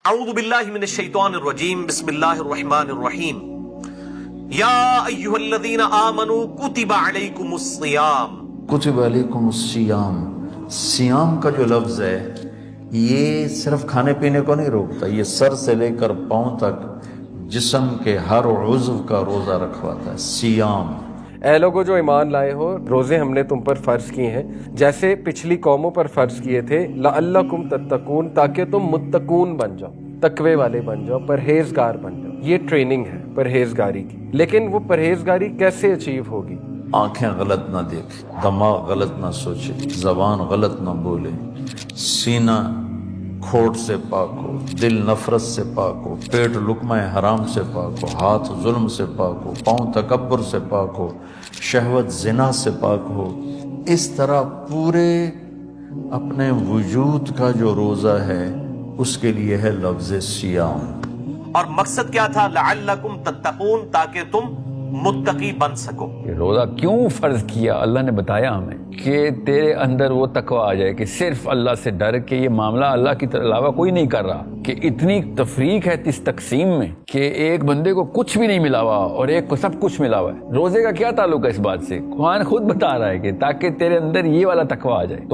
اعوذ باللہ من الشیطان الرجیم بسم اللہ الرحمن الرحیم یا ایہا الذین آمنوا کتب علیکم الصیام کتب علیکم الصیام. سیام کا جو لفظ ہے یہ صرف کھانے پینے کو نہیں روکتا، یہ سر سے لے کر پاؤں تک جسم کے ہر عضو کا روزہ رکھواتا ہے. سیام. اے لوگو جو ایمان لائے ہو، روزے ہم نے تم پر فرض کیے ہیں جیسے پچھلی قوموں پر فرض کیے تھے، لعلکم تتقون، تاکہ تم متقون بن جاؤ، تقوی والے بن جاؤ، پرہیزگار بن جاؤ. یہ ٹریننگ ہے پرہیزگاری کی. لیکن وہ پرہیزگاری کیسے اچیو ہوگی؟ آنکھیں غلط نہ دیکھیں، دماغ غلط نہ سوچے، زبان غلط نہ بولے، سینہ کھوٹ سے پاک ہو، دل نفرت سے پاک ہو، پیٹ لقمہ حرام سے پاک ہو، ہاتھ ظلم سے پاک ہو، پاؤں تکبر سے پاک ہو، شہوت زنا سے پاک ہو. اس طرح پورے اپنے وجود کا جو روزہ ہے اس کے لیے ہے لفظ سیام. اور مقصد کیا تھا؟ لعلکم تتقون، تاکہ تم متقی بن سکو. کہ روزہ کیوں فرض کیا؟ اللہ نے بتایا ہمیں کہ تیرے اندر وہ تقوی آ جائے کہ صرف اللہ سے ڈر کے یہ معاملہ اللہ کی علاوہ کوئی نہیں کر رہا، کہ اتنی تفریق ہے اس تقسیم میں کہ ایک بندے کو کچھ بھی نہیں ملا ہوا اور ایک کو سب کچھ ملا ہوا ہے. روزے کا کیا تعلق ہے اس بات سے؟ قرآن خود بتا رہا ہے کہ تاکہ تیرے اندر یہ والا تقوی آ جائے.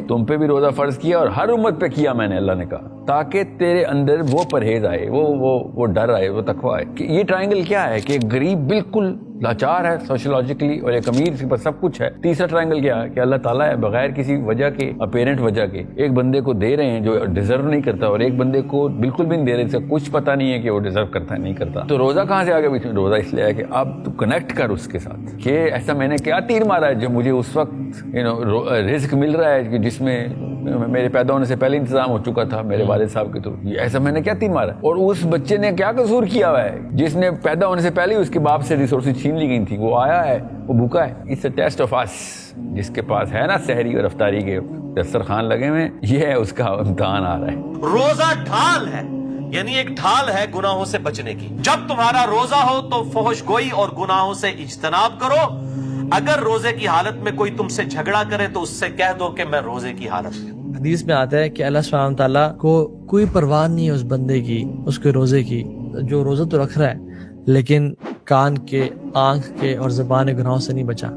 تم پہ بھی روزہ فرض کیا اور ہر امت پہ کیا میں نے، اللہ نے کہا تاکہ تیرے اندر وہ پرہیز آئے، وہ ڈر آئے، وہ تقوی آئے. کہ یہ ٹرائنگل کیا ہے کہ ایک غریب بالکل لاچار ہے سوشولوجیکلی اور ایک امیر کے پاس سب کچھ ہے. تیسرا ٹرائنگل کیا ہے کہ اللہ تعالیٰ ہے بغیر کسی وجہ کے، اپیرنٹ وجہ کے، ایک بندے کو دے رہے ہیں جو ڈیزرو نہیں کرتا اور ایک بندے کو بالکل بھی نہیں دے رہے، سے کچھ پتہ نہیں ہے کہ وہ ڈیزرو کرتا ہے نہیں کرتا. تو روزہ کہاں سے آ گیا بیچ میں؟ روزہ اس لیے ہے کہ اب تو کنیکٹ کر اس کے ساتھ کہ ایسا میں نے کیا تیر مارا ہے جو مجھے اس وقت رزق مل رہا ہے کہ جس میں میرے پیدا ہونے سے پہلے انتظام ہو چکا تھا میرے والد صاحب کے تھرو. ایسا میں نے کیا تیر مارا ہے؟ اور اس بچے نے کیا قصور کیا ہوا ہے جس نے پیدا ہونے سے پہلے اس کے باپ سے ریسورسز چھین لی گئی تھی؟ وہ آیا ہے، وہ بھوکا ہے. اٹس اے ٹیسٹ آف اس. جس کے پاس ہے نا سحری اور افطاری کے دسترخوان لگے ہوئے، یہ ہے اس کا امتحان آ رہا ہے. روزہ ڈھال ہے، یعنی ایک ڈھال ہے گناہوں سے بچنے کی. جب تمہارا روزہ ہو تو فحش گوئی اور گناہوں سے اجتناب کرو. اگر روزے کی حالت میں کوئی تم سے جھگڑا کرے تو اس سے کہہ دو کہ میں روزے کی حالت میں ہوں. حدیث میں آتا ہے کہ اللہ سبحانہ تعالیٰ کو کوئی پرواہ نہیں ہے اس بندے کی، اس کے روزے کی، جو روزہ تو رکھ رہا ہے لیکن کان کے، آنکھ کے اور زبان گناہوں سے نہیں بچا.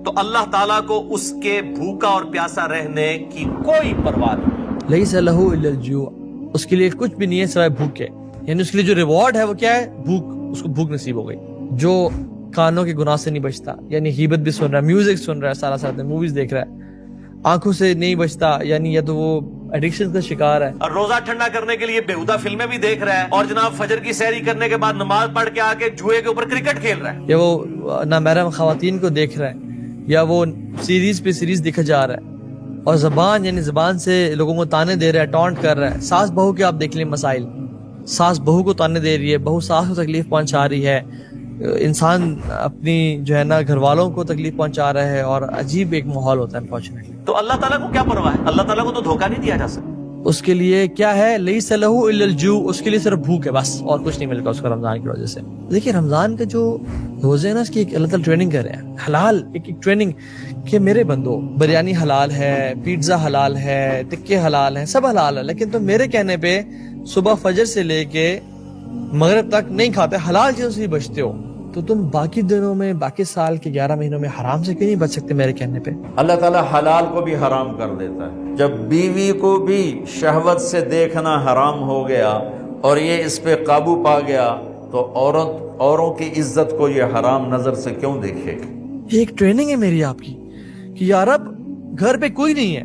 تو اللہ تعالیٰ کو اس کے بھوکا اور پیاسا رہنے کی کوئی پرواہ نہیں. لیس لہ الا الجوع، اس کے لیے کچھ بھی نہیں ہے سوائے بھوک کے. یعنی اس کے لیے جو ریوارڈ ہے وہ کیا ہے؟ بھوک. اس کو بھوک نصیب ہو گئی. جو کانوں کے گناہ سے نہیں بچتا، یعنی غیبت بھی سن رہا ہے، میوزک سن رہا ہے، سارا سارا دن موویز دیکھ رہا ہے، آنکھوں سے نہیں بچتا، یعنی یا تو وہ ایڈکشن کا شکار ہے، اور روزہ ٹھنڈا کرنے کے لیے بیہودہ فلمیں بھی دیکھ رہا ہے، اور جناب فجر کی سحری کرنے کے بعد نماز پڑھ کے آ کے جوئے کے اوپر کرکٹ کھیل رہا ہے، یا وہ نامحرم خواتین کو دیکھ رہا ہے، یا وہ سیریز پہ سیریز دیکھا جا رہا ہے، اور زبان یعنی زبان سے لوگوں کو تانے دے رہا ہے، ٹونٹ کر رہا ہے. ساس بہو کے آپ دیکھ لیں مسائل، ساس بہو کو تانے دے رہی ہے، بہو ساس کو تکلیف پہنچا رہی ہے، انسان اپنی جو ہے نا گھر والوں کو تکلیف پہنچا رہا ہے، اور عجیب ایک ماحول ہوتا ہے انفارچونیٹلی. تو اللہ تعالیٰ کو کیا پرواہ ہے؟ اللہ تعالیٰ کو تو دھوکہ نہیں دیا جا سکتا. اس کے لیے کیا ہے؟ لیس لہ الا الجوع، اس کے لیے صرف بھوک ہے بس، اور کچھ نہیں ملتا اس کو رمضان کی وجہ سے. دیکھیے رمضان کا جو روزے ہیں نا، اس کی ایک اللہ تعالیٰ ٹریننگ کر رہے ہیں، حلال ایک ٹریننگ کہ میرے بندو بریانی حلال ہے، پیزا حلال ہے، ٹکے حلال ہیں، سب حلال ہے، لیکن تم میرے کہنے پہ صبح فجر سے لے کے مغرب تک نہیں کھاتے، حلال چیزوں سے ہی بچتے ہو، تو تم باقی دنوں میں، باقی سال کے 11 مہینوں میں حرام سے کیوں نہیں بچ سکتے میرے کہنے پہ؟ اللہ تعالیٰ حلال کو بھی حرام کر دیتا ہے. جب بیوی کو بھی شہوت سے دیکھنا حرام ہو گیا اور یہ اس پہ قابو پا گیا تو اوروں کی عزت کو یہ حرام نظر سے کیوں دیکھے گی؟ یہ ایک ٹریننگ ہے میری آپ کی کہ یا رب گھر پہ کوئی نہیں ہے،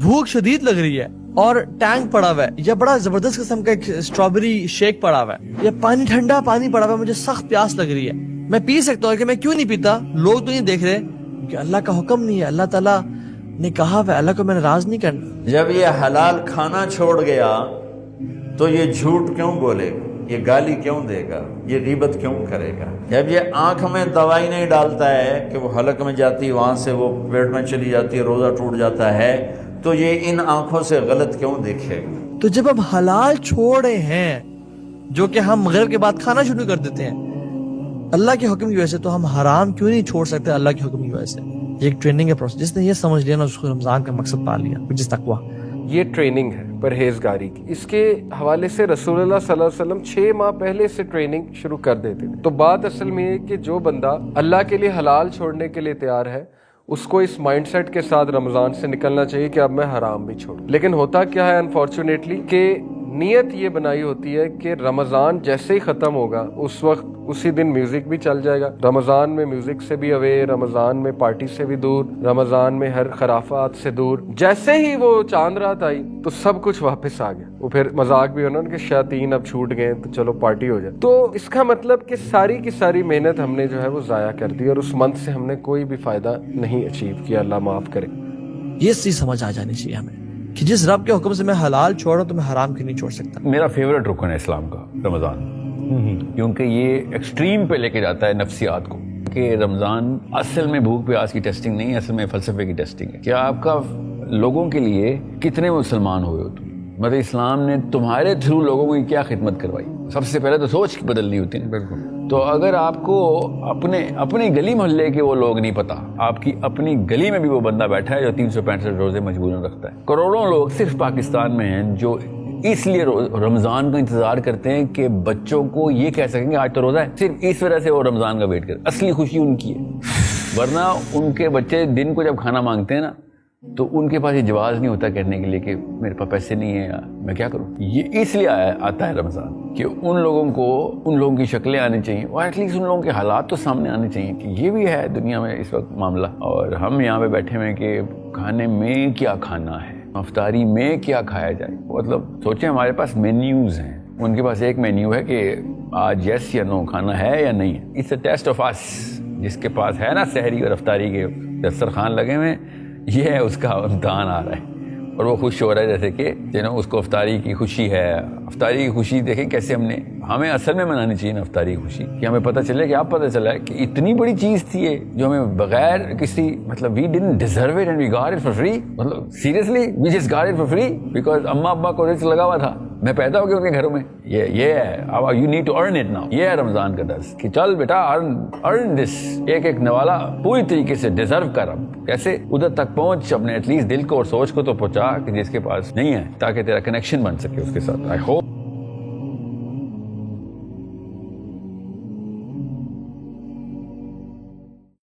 بھوک شدید لگ رہی ہے اور ٹینک پڑا ہوا ہے، یا بڑا زبردست قسم کا ایک اسٹرابری شیک پڑا ہوا ہے، یا پانی ٹھنڈا پانی پڑا ہوا ہے، مجھے سخت پیاس لگ رہی ہے، میں پی سکتا ہوں کہ میں کیوں نہیں پیتا؟ لوگ تو نہیں دیکھ رہے کہ اللہ کا حکم نہیں ہے، اللہ تعالیٰ نے کہا ہے، اللہ کو میں نے راز نہیں کرنا. جب یہ حلال کھانا چھوڑ گیا تو یہ جھوٹ کیوں بولے گا؟ یہ گالی کیوں دے گا؟ یہ غیبت کیوں کرے گا؟ جب یہ آنکھ میں دوائی نہیں ڈالتا ہے کہ وہ حلق میں جاتی، وہاں سے وہ پیٹ میں چلی جاتی ہے، روزہ ٹوٹ جاتا ہے، تو یہ ان آنکھوں سے غلط کیوں دیکھے گا؟ تو جب ہم حلال چھوڑ رہے ہیں، جو کہ ہم مغرب کے بعد کھانا شروع کر دیتے ہیں اللہ کے حکم کی وجہ سے، تو ہم حرام کیوں نہیں چھوڑ سکتے اللہ کے حکم کی وجہ سے؟ یہ ایک ٹریننگ ہے پروسیس. جس نے یہ سمجھ لیا نا، اس کو رمضان کا مقصد پا لیا، جس تقویٰ یہ ٹریننگ ہے پرہیزگاری کی. اس کے حوالے سے رسول اللہ صلی اللہ علیہ وسلم 6 ماہ پہلے سے ٹریننگ شروع کر دیتے تھے. تو بات اصل میں یہ کہ جو بندہ اللہ کے لیے حلال چھوڑنے کے لیے تیار ہے اس کو اس مائنڈ سیٹ کے ساتھ رمضان سے نکلنا چاہیے کہ اب میں حرام بھی چھوڑوں. لیکن ہوتا کیا ہے انفارچونیٹلی کہ نیت یہ بنائی ہوتی ہے کہ رمضان جیسے ہی ختم ہوگا اس وقت اسی دن میوزک بھی چل جائے گا. رمضان میں میوزک سے بھی اوے، رمضان میں پارٹی سے بھی دور، رمضان میں ہر خرافات سے دور. جیسے ہی وہ چاند رات آئی تو سب کچھ واپس آ گیا. وہ پھر مذاق بھی ہونا کہ شیاطین اب چھوٹ گئے تو چلو پارٹی ہو جائے. تو اس کا مطلب کہ ساری کی ساری محنت ہم نے جو ہے وہ ضائع کر دی اور اس منتھ سے ہم نے کوئی بھی فائدہ نہیں اچیو کیا. اللہ معاف کرے. یہ چیز سمجھ آ جانی چاہیے ہمیں کہ جس رب کے حکم سے میں حلال چھوڑا تو میں حرام کی نہیں چھوڑ سکتا. میرا فیوریٹ رکن ہے اسلام کا رمضان، کیونکہ یہ ایکسٹریم پہ لے کے جاتا ہے نفسیات کو کہ رمضان اصل میں بھوک پیاس کی ٹیسٹنگ نہیں ہے، اصل میں فلسفے کی ٹیسٹنگ ہے. کیا آپ کا لوگوں کے لیے کتنے مسلمان ہوئے ہو تم؟ مطلب اسلام نے تمہارے تھرو لوگوں کی کیا خدمت کروائی؟ سب سے پہلے تو سوچ بدلنی ہوتی ہے. بالکل. تو اگر آپ کو اپنی گلی محلے کے وہ لوگ نہیں پتا، آپ کی اپنی گلی میں بھی وہ بندہ بیٹھا ہے جو 365 روزے مجبوراً رکھتا ہے. کروڑوں لوگ صرف پاکستان میں ہیں جو اس لیے رمضان کا انتظار کرتے ہیں کہ بچوں کو یہ کہہ سکیں کہ آج تو روزہ ہے. صرف اس وجہ سے وہ رمضان کا ویٹ کرتے. اصلی خوشی ان کی ہے، ورنہ ان کے بچے دن کو جب کھانا مانگتے ہیں نا تو ان کے پاس یہ جواز نہیں ہوتا کہنے کے لیے کہ میرے پاس پیسے نہیں ہیں، میں کیا کروں. یہ اس لیے آتا ہے رمضان کہ ان لوگوں کی شکلیں آنی چاہیے اور ایٹ لیسٹ ان لوگوں کے حالات تو سامنے آنے چاہیے کہ یہ بھی ہے دنیا میں اس وقت معاملہ. اور ہم یہاں پہ بیٹھے ہوئے کہ کھانے میں کیا کھانا ہے، افطاری میں کیا کھایا جائے. مطلب سوچیں ہمارے پاس مینیوز ہیں، ان کے پاس ایک مینیو ہے کہ آج یس یا نو کھانا ہے یا نہیں. اٹس اے ٹیسٹ آف اس. جس کے پاس ہے نا سحری اور افطاری کے دسترخوان لگے ہوئے، یہ ہے اس کا امتحان آ رہا ہے اور وہ خوش ہو رہا ہے جیسے کہ اس کو افطاری کی خوشی ہے. افطاری کی خوشی دیکھیں کیسے ہمیں اصل میں منانی چاہیے نا افطاری کی خوشی، کہ ہمیں پتہ چلے کہ آپ پتہ چلا ہے کہ اتنی بڑی چیز تھی یہ جو ہمیں بغیر کسی مطلب وی ڈidn't deserve it and we got it for free. مطلب seriously we just got it for free because اماں ابا کو رزق لگا ہوا تھا. میں پیدا ہو گیا ان کے گھروں میں. یہ ہے اب you need to earn it now. یہ ہے رمضان کا درس کہ چل بیٹا ارن دس. ایک نوالا پوری طریقے سے ڈیزرو کر. اب کیسے ادھر تک پہنچ اپنے ایٹ لیسٹ دل کو اور سوچ کو تو پہنچا کہ جس کے پاس نہیں ہے، تاکہ تیرا کنیکشن بن سکے اس کے ساتھ. I hope